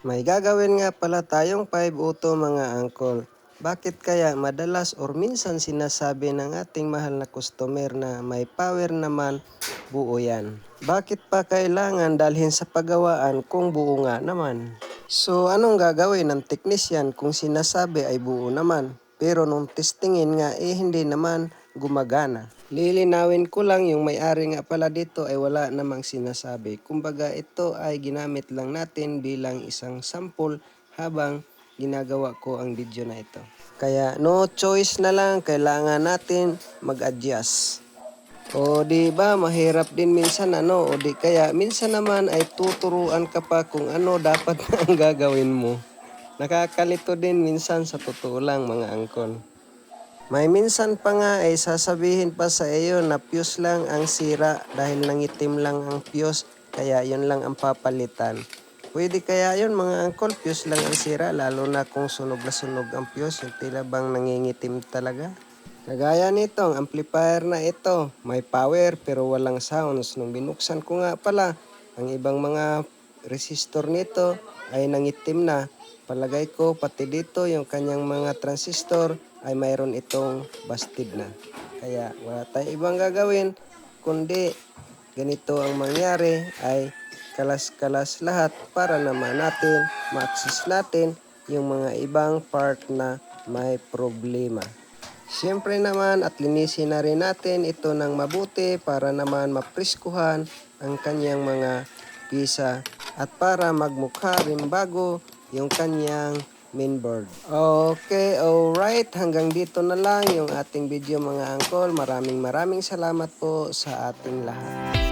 May gagawin nga pala tayong 5 auto mga angkol. Bakit kaya madalas or minsan sinasabi ng ating mahal na customer na may power naman, buo yan? Bakit pa kailangan dalhin sa pagawaan kung buo nga naman? So anong gagawin ng technician kung sinasabi ay buo naman? Pero nung testingin nga hindi naman gumagana. Lilinawin ko lang, yung may-ari nga pala dito ay wala namang sinasabi. Kumbaga ito ay ginamit lang natin bilang isang sample habang ginagawa ko ang video na ito. Kaya no choice na lang, kailangan natin mag-adjust. O di ba mahirap din minsan o di kaya minsan naman ay tuturuan ka pa kung ano dapat na ang gagawin mo. Nakakalito din minsan sa totoo lang mga angkol. May minsan pa nga ay sasabihin pa sa iyo na fuse lang ang sira dahil nangitim lang ang fuse, kaya yun lang ang papalitan. Pwede kaya yun mga angkol, fuse lang ang sira, lalo na kung sunog na sunog ang fuse, yung tila bang nangingitim talaga. Kagaya nito, ang amplifier na ito, may power pero walang sounds. Nung binuksan ko nga pala, ang ibang mga resistor nito ay nangitim na. Palagay ko pati dito yung kanyang mga transistor ay mayroon itong busted na. Kaya wala tayong ibang gagawin kundi ganito ang mangyari ay kalas-kalas lahat para naman natin ma-access natin yung mga ibang part na may problema. Siyempre naman at linisin na rin natin ito ng mabuti para naman mapriskuhan ang kanyang mga pisa at para magmukha rin bago yung kanyang mainboard. Okay, alright. Hanggang dito na lang yung ating video mga angkol. Maraming salamat po sa ating lahat.